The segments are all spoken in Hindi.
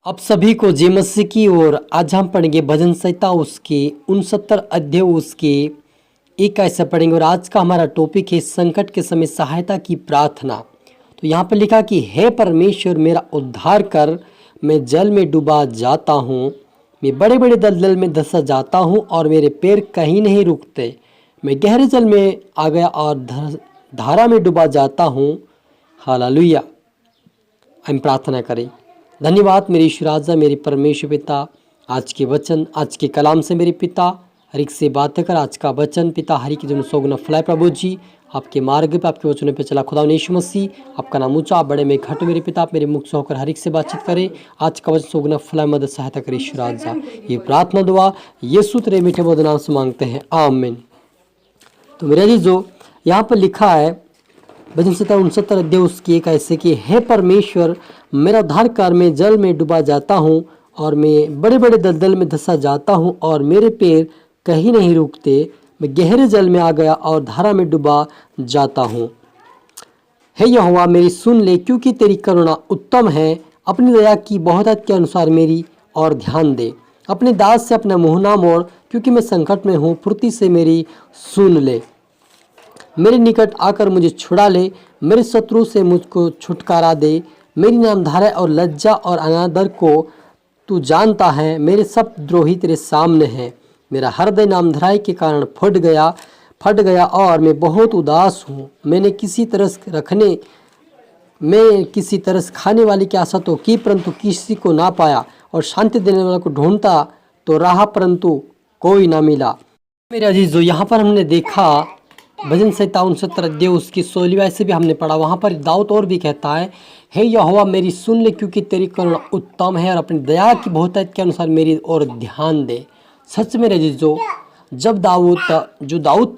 आप सभी को जय मसीह की ओर। आज हम पढ़ेंगे भजन संहिता उसके 69 अध्याय उसके 21 से पढ़ेंगे। और आज का हमारा टॉपिक है संकट के समय सहायता की प्रार्थना। तो यहाँ पर लिखा कि हे परमेश्वर मेरा उद्धार कर, मैं जल में डूबा जाता हूँ, मैं बड़े बड़े दलदल में धंसा जाता हूँ और मेरे पैर कहीं नहीं रुकते। मैं गहरे जल में आ गया और धारा में डूबा जाता हूँ। हालेलुया। हम प्रार्थना करें। धन्यवाद मेरे ईश्वर राजा, मेरे परमेश्वर पिता, आज के वचन, आज के कलाम से मेरे पिता हरिक से बातें कर। आज का वचन पिता हरि की जो सोगुना फलाए प्रभु जी, आपके मार्ग पे आपके वचनों पे चला। खुदा यीशु मसीह आपका नाम ऊंचा, आप बड़े में घट मेरे पिता, आप मेरे मुख से होकर हरिक से बातचीत करें। आज का वचन सोगुना फलाए मदद सहायता करे ईश्वर राजा। ये प्रार्थना दुआ यीशु तेरे मीठे मधुर नाम से मांगते हैं, आमीन। तो मेरे जी जो यहाँ पर लिखा है भजन संहिता 69 अध्याय उसकी एक ऐसे कि हे परमेश्वर मेरा उद्धार कर, मैं जल में डूबा जाता हूँ और मैं बड़े बड़े दलदल में धंसा जाता हूँ और मेरे पैर कहीं नहीं रुकते। मैं गहरे जल में आ गया और धारा में डूबा जाता हूँ। हे यहोवा मेरी सुन ले, क्योंकि तेरी करुणा उत्तम है। अपनी दया की बहुतायत के अनुसार मेरी और ध्यान दे। अपने दास से अपना मुँह ना मोड़, क्योंकि मैं संकट में हूँ। फुर्ती से मेरी सुन ले, मेरे निकट आकर मुझे छुड़ा ले। मेरे शत्रु से मुझको छुटकारा दे। मेरी नामधारा और लज्जा और अनादर को तू जानता है। मेरे सब द्रोही तेरे सामने हैं। मेरा हृदय नामधराई के कारण फट गया और मैं बहुत उदास हूँ। मैं किसी तरस खाने वाली की आशा तो की, परंतु किसी को ना पाया। और शांति देने वाले को ढूंढता तो रहा, परंतु कोई ना मिला। मेरे अजीजों, यहाँ पर हमने देखा भजन संहिता 69 अध्याय उसकी 16 से भी हमने पढ़ा। वहाँ पर दाऊद और भी कहता है, हे यहोवा मेरी सुन ले, क्योंकि तेरी करुणा उत्तम है और अपनी दया की बहुतायत के अनुसार मेरी ओर ध्यान दे। सच में अजीजों, जब दाऊद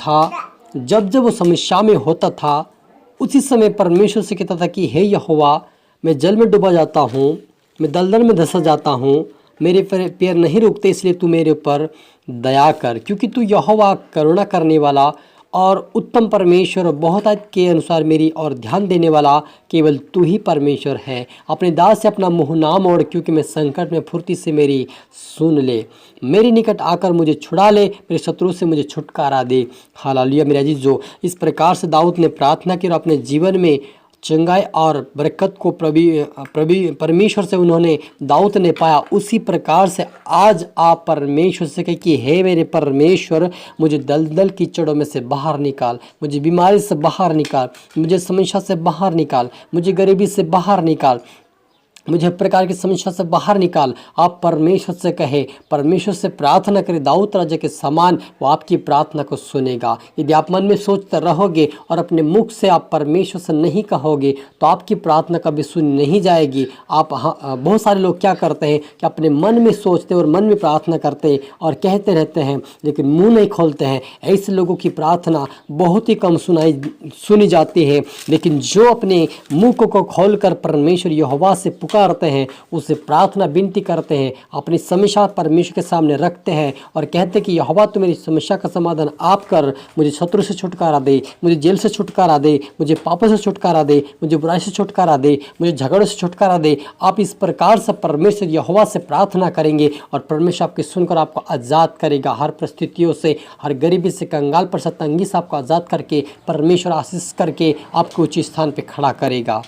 था, जब वो समस्या में होता था, उसी समय परमेश्वर से कहता था कि हे यहोवा मैं जल में डूबा जाता हूँ, मैं दलदल में धंसा जाता हूँ, मेरे पैर नहीं रुकते, इसलिए तू मेरे ऊपर दया कर। क्योंकि तू यहोवा करुणा करने वाला और उत्तम परमेश्वर, बहुतायत के अनुसार मेरी और ध्यान देने वाला केवल तू ही परमेश्वर है। अपने दास से अपना मुँह ना मोड़, क्योंकि मैं संकट में। फुर्ती से मेरी सुन ले, मेरे निकट आकर मुझे छुड़ा ले। मेरे शत्रु से मुझे छुटकारा दे। हालेलुया। मेरे अजीजों, इस प्रकार से दाऊद ने प्रार्थना की और अपने जीवन में चंगाई और बरकत को परमेश्वर से उन्होंने दाऊद ने पाया। उसी प्रकार से आज आप परमेश्वर से कहिए कि हे मेरे परमेश्वर, मुझे दलदल कीचड़ों में से बाहर निकाल, मुझे बीमारी से बाहर निकाल, मुझे समस्या से बाहर निकाल, मुझे गरीबी से बाहर निकाल, मुझे प्रकार की समस्या से बाहर निकाल। आप परमेश्वर से कहे, परमेश्वर से प्रार्थना करें दाऊद राजा के समान, वो आपकी प्रार्थना को सुनेगा। यदि आप मन में सोचते रहोगे और अपने मुख से आप परमेश्वर से नहीं कहोगे, तो आपकी प्रार्थना कभी सुनी नहीं जाएगी। बहुत सारे लोग क्या करते हैं कि अपने मन में सोचते और मन में प्रार्थना करते और कहते रहते हैं, लेकिन मुंह नहीं खोलते हैं। ऐसे लोगों की प्रार्थना बहुत ही कम सुनी जाती है। लेकिन जो अपने मुँह को खोलकर परमेश्वर यहोवा से करते हैं, उसे प्रार्थना विनती करते हैं, अपनी समस्या परमेश्वर के सामने रखते हैं और कहते हैं कि यहोवा तू मेरी समस्या का समाधान आप कर, मुझे शत्रु से छुटकारा दे, मुझे जेल से छुटकारा दे, मुझे पापों से छुटकारा दे, मुझे बुराई से छुटकारा दे, मुझे झगड़ों से छुटकारा दे। आप इस प्रकार से परमेश्वर यहोवा से प्रार्थना करेंगे और परमेश्वर आपकी सुनकर आपको आज़ाद करेगा। हर परिस्थितियों से, हर गरीबी से, कंगाल पर तंगी से आपको आज़ाद करके परमेश्वर आशीष करके आपको उच्च स्थान पर खड़ा करेगा।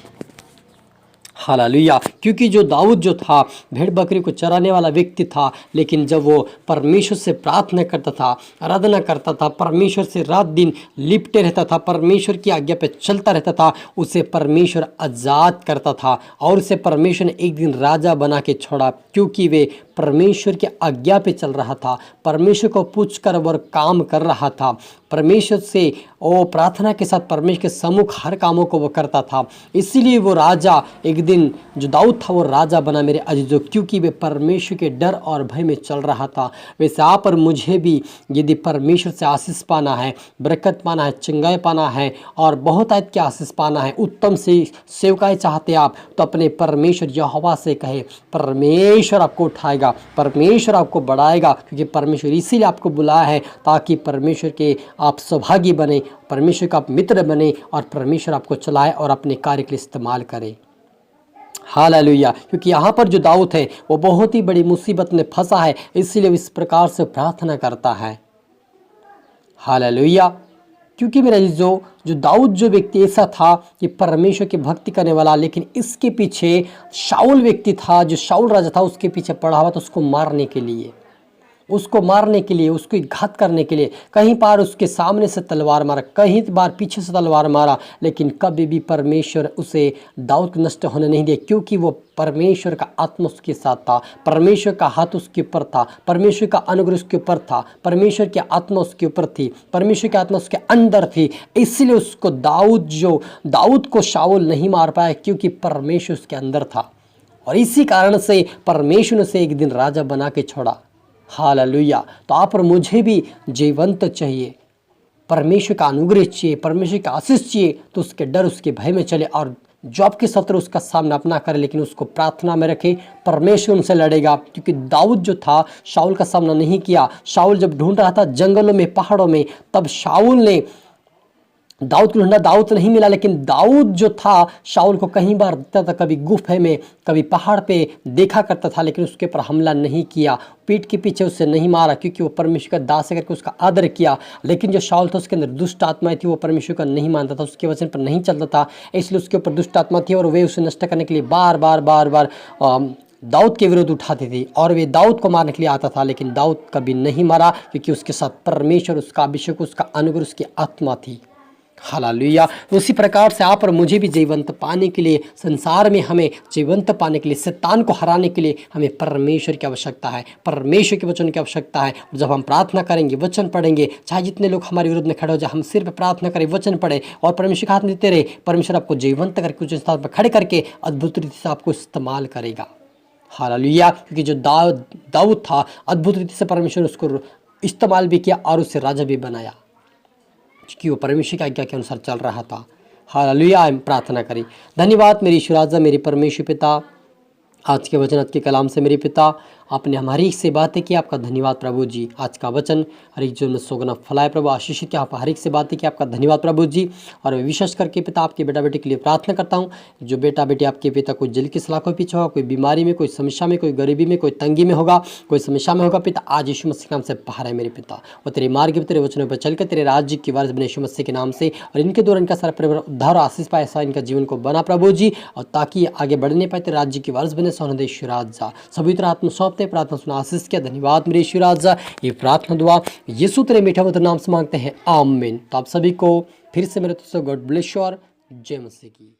हालेलुया। क्योंकि जो दाऊद जो था, भेड़ बकरी को चराने वाला व्यक्ति था, लेकिन जब वो परमेश्वर से प्रार्थना करता था, आराधना करता था, परमेश्वर से रात दिन लिपटे रहता था, परमेश्वर की आज्ञा पे चलता रहता था, उसे परमेश्वर आज़ाद करता था और उसे परमेश्वर ने एक दिन राजा बना के छोड़ा। क्योंकि वे परमेश्वर की आज्ञा पे चल रहा था, परमेश्वर को पूछकर वो काम कर रहा था, परमेश्वर से वो प्रार्थना के साथ परमेश्वर के सम्मुख हर कामों को वो करता था। इसीलिए वो राजा एक दिन, जो दाऊद था, वो राजा बना मेरे अजीजों, क्योंकि वे परमेश्वर के डर और भय में चल रहा था। वैसे आप और मुझे भी यदि परमेश्वर से आशीष पाना है, बरकत पाना है, चंगाई पाना है और बहुतायत की आशीष पाना है, उत्तम से सेवकाई चाहते आप, तो अपने परमेश्वर यहोवा से कहे, परमेश्वर आपको उठाएगा, परमेश्वर आपको बढ़ाएगा। क्योंकि परमेश्वर इसीलिए आपको बुलाया है ताकि परमेश्वर के आप सौभागी बने, परमेश्वर का आप मित्र बने और परमेश्वर आपको चलाए और अपने कार्य के लिए इस्तेमाल करे। हालेलुया। क्योंकि यहाँ पर जो दाऊद है वो बहुत ही बड़ी मुसीबत में फंसा है, इसीलिए वो इस प्रकार से प्रार्थना करता है। हालेलुया। क्योंकि मेरा जो जो दाऊद जो व्यक्ति ऐसा था कि परमेश्वर की भक्ति करने वाला, लेकिन इसके पीछे शाऊल व्यक्ति था, जो शाऊल राजा था उसके पीछे पड़ा हुआ था उसको मारने के लिए, उसको घात करने के लिए। कहीं बार उसके सामने से तलवार मारा, कहीं बार पीछे से तलवार मारा, लेकिन कभी भी परमेश्वर उसे दाऊद को नष्ट होने नहीं दिया, क्योंकि वो परमेश्वर का आत्मा उसके साथ था, परमेश्वर का हाथ उसके ऊपर था, परमेश्वर का अनुग्रह उसके ऊपर था, परमेश्वर की आत्मा उसके ऊपर थी, परमेश्वर की आत्मा उसके अंदर थी। इसलिए उसको दाऊद को शाऊल नहीं मार पाया, क्योंकि परमेश्वर उसके अंदर था। और इसी कारण से परमेश्वर ने उसे एक दिन राजा बना के छोड़ा। हालेलुया। तो आप और मुझे भी जीवंत चाहिए, परमेश्वर का अनुग्रह चाहिए, परमेश्वर का आशीष चाहिए, तो उसके डर उसके भय में चले, और जो आपके शत्रु उसका सामना अपना करे, लेकिन उसको प्रार्थना में रखे, परमेश्वर उनसे लड़ेगा। क्योंकि दाऊद जो था शाऊल का सामना नहीं किया। शाऊल जब ढूंढ रहा था जंगलों में, पहाड़ों में, तब शाऊल ने दाऊद को ढूंढा, दाऊद नहीं मिला, लेकिन दाऊद जो था शाऊल को कहीं बार दिखता था, कभी गुफे में, कभी पहाड़ पे देखा करता था, लेकिन उसके ऊपर हमला नहीं किया, पीठ के पीछे उससे नहीं मारा, क्योंकि वो परमेश्वर का दास करके उसका आदर किया। लेकिन जो शाऊल था उसके अंदर दुष्ट आत्माएं थी, वो परमेश्वर का नहीं मानता था, उसके वचन पर नहीं चलता था, इसलिए उसके ऊपर दुष्ट आत्मा थी, और वे उसे नष्ट करने के लिए बार बार दाऊद के विरुद्ध उठाती थी, और वे दाऊद को मारने के लिए आता था, लेकिन दाऊद कभी नहीं मारा, क्योंकि उसके साथ परमेश्वर, उसका अभिषेक, उसका अनुग्रह, उसकी आत्मा थी। हालेलुया। तो उसी प्रकार से आप और मुझे भी जीवंत पाने के लिए, संसार में हमें जीवंत पाने के लिए, शैतान को हराने के लिए हमें परमेश्वर की आवश्यकता है, परमेश्वर के वचन की आवश्यकता है। और जब हम प्रार्थना करेंगे, वचन पढ़ेंगे, चाहे जितने लोग हमारे विरुद्ध में खड़े हो जाए, हम सिर्फ प्रार्थना करें, वचन पढ़े और परमेश्वर का हाथ देते रहे, परमेश्वर आपको जीवंत करके उस स्थान पर खड़े करके अद्भुत रीति से आपको इस्तेमाल करेगा। हालेलुया। क्योंकि जो दाऊद था, अद्भुत रीति से परमेश्वर ने उसको इस्तेमाल भी किया और उससे राजा भी बनाया, क्योंकि वो परमेश्वर की आज्ञा के अनुसार चल रहा था। हालेलुया। हम प्रार्थना करें। धन्यवाद मेरी ईश्वर राजा, मेरे परमेश्वर पिता, आज के वचन, आज के कलाम से मेरे पिता आपने हमारी से बातें की, आपका धन्यवाद प्रभु जी। आज का वचन हर एक जीवन में सोगना फलाए प्रभु, आशीषित किया, आप हर एक से बातें की, आपका धन्यवाद प्रभु जी। और मैं विशेष करके पिता आपके बेटा बेटी के लिए प्रार्थना करता हूँ, जो बेटा बेटी आपके पिता कोई जल की सलाखों के पीछे होगा, कोई बीमारी में, कोई समस्या में, कोई गरीबी में, कोई तंगी में होगा, कोई समस्या में होगा, पिता आज यीशु मसीह के नाम से बाहर है मेरे पिता, और तेरे मार्ग पर, तेरे वचनों पर चलकर तेरे राज्य की वारिस बने यीशु मसीह के नाम से, और इनके द्वारा इनका सारा परिवार उद्धार और आशीष पाए, ऐसा इनका जीवन को बना प्रभु जी, और ताकि आगे बढ़ने पाए, तेरे राज्य की वारिस बने। सोनदे ईश्वर राजा सभी तरह आत्मा सौंपते, प्रार्थना सुना, आशीष किया। धन्यवाद मेरे ईश्वर राजा। ये प्रार्थना दुआ यीशु तेरे मीठा मधुर नाम से मांगते हैं, आमीन। तो आप सभी को फिर से मेरे तरफ से गॉड ब्लेस यू और जय मसीह की।